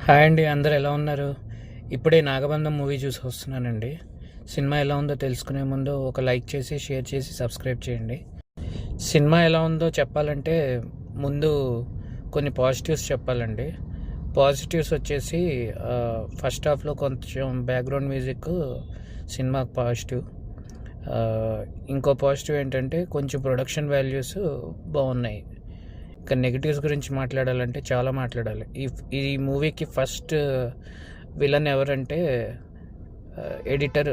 Hi అండి, అందరు ఎలా ఉన్నారు? ఇప్పుడే నాగబంధం మూవీ చూసి వస్తున్నానండి. సినిమా ఎలా ఉందో తెలుసుకునే ముందు ఒక లైక్ చేసి, షేర్ చేసి, సబ్స్క్రైబ్ చేయండి. సినిమా ఎలా ఉందో చెప్పాలంటే ముందు కొన్ని పాజిటివ్స్ చెప్పాలండి. పాజిటివ్స్ వచ్చేసి ఫస్ట్ హాఫ్లో కొంచెం బ్యాక్గ్రౌండ్ మ్యూజిక్ సినిమాకి పాజిటివ్. ఇంకో పాజిటివ్ ఏంటంటే కొంచెం ప్రొడక్షన్ వాల్యూస్ బాగున్నాయి. ఇంకా నెగిటివ్స్ గురించి మాట్లాడాలంటే చాలా మాట్లాడాలి. ఈ మూవీకి ఫస్ట్ విలన్ ఎవరంటే ఎడిటర్,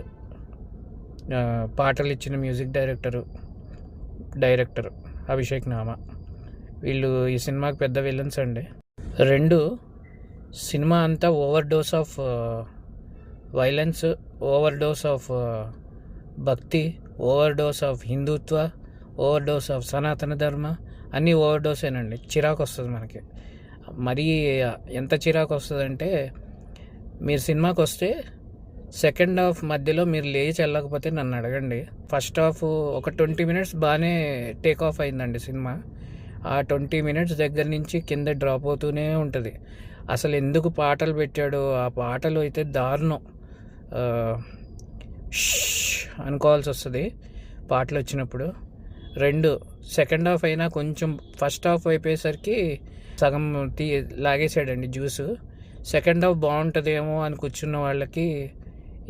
పాటలు ఇచ్చిన మ్యూజిక్ డైరెక్టర్ అభిషేక్ నామా. వీళ్ళు ఈ సినిమాకి పెద్ద విలన్స్ అండి. రెండు, సినిమా అంతా overdose of violence, overdose of bhakti, overdose of Hindutva, overdose of Sanatana Dharma, అన్నీ ఓవర్ డోసేనండి. చిరాకు వస్తుంది మనకి. మరీ ఎంత చిరాకు వస్తుందంటే, మీరు సినిమాకి వస్తే సెకండ్ హాఫ్ మధ్యలో మీరు లేచి వెళ్ళకపోతే నన్ను అడగండి. ఫస్ట్ హాఫ్ ఒక 20 minutes బాగానే టేక్ ఆఫ్ అయిందండి సినిమా. ఆ 20 minutes దగ్గర నుంచి కింద డ్రాప్ అవుతూనే ఉంటుంది. అసలు ఎందుకు పాటలు పెట్టాడో, ఆ పాటలు అయితే దారుణం. అనుకోవాల్సి వస్తుంది పాటలు వచ్చినప్పుడు. రెండు, సెకండ్ హాఫ్ అయినా కొంచెం ఫస్ట్ హాఫ్ అయిపోయేసరికి సగం లాగేసాడండి జ్యూసు. సెకండ్ హాఫ్ బాగుంటుందేమో అని కూర్చున్న వాళ్ళకి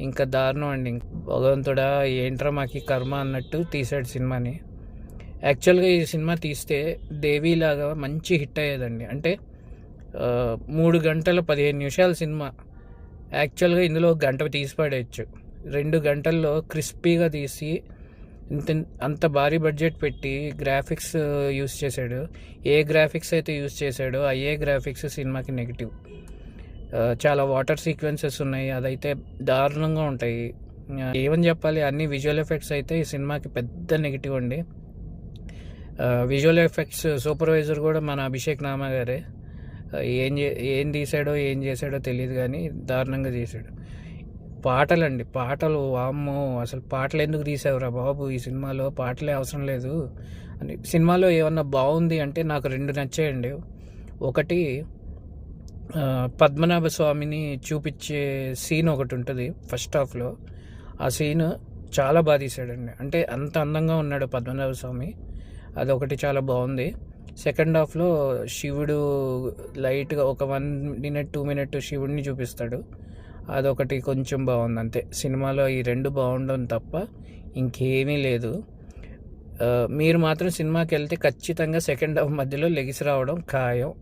ఇంకా దారుణం అండి. భగవంతుడా ఏంట్రా మాకు కర్మ అన్నట్టు తీసాడు సినిమాని. యాక్చువల్గా ఈ సినిమా తీస్తే దేవీలాగా మంచి హిట్ అయ్యేదండి. అంటే 3 గంటల 15 నిమిషాల సినిమా యాక్చువల్గా ఇందులో గంట తీసి పడేయచ్చు. 2 గంటల్లో క్రిస్పీగా తీసి అంత భారీ బడ్జెట్ పెట్టి గ్రాఫిక్స్ యూస్ చేశాడు. ఏ గ్రాఫిక్స్ అయితే యూస్ చేశాడో అయ్యే గ్రాఫిక్స్ సినిమాకి నెగిటివ్. చాలా వాటర్ సీక్వెన్సెస్ ఉన్నాయి, అదైతే దారుణంగా ఉంటాయి. ఏమని చెప్పాలి, అన్ని విజువల్ ఎఫెక్ట్స్ అయితే ఈ సినిమాకి పెద్ద నెగిటివ్ అండి. విజువల్ ఎఫెక్ట్స్ సూపర్వైజర్ కూడా మన అభిషేక్ నామా గారే. ఏం తీసాడో ఏం చేశాడో తెలియదు, కానీ దారుణంగా చేశాడు. పాటలండి, పాటలు వామ్మో, అసలు పాటలు ఎందుకు తీసావురా బాబు, ఈ సినిమాలో పాటలే అవసరం లేదు అని. సినిమాలో ఏమన్నా బాగుంది అంటే నాకు 2 నచ్చాయండి. ఒకటి, పద్మనాభ స్వామిని చూపించే సీన్ ఒకటి ఉంటుంది ఫస్ట్ హాఫ్లో. ఆ సీన్ చాలా బాగా తీసాడండి. అంటే అంత అందంగా ఉన్నాడు పద్మనాభ స్వామి, అదొకటి చాలా బాగుంది. సెకండ్ హాఫ్లో శివుడు లైట్గా ఒక 1 minute 2 minutes శివుడిని చూపిస్తాడు, అదొకటి కొంచెం బాగుంది అంతే. సినిమాలో ఈ 2 బాగుండడం తప్ప ఇంకేమీ లేదు. మీరు మాత్రం సినిమాకి వెళ్తే ఖచ్చితంగా సెకండ్ హాఫ్ మధ్యలో లెగిసి రావడం ఖాయం.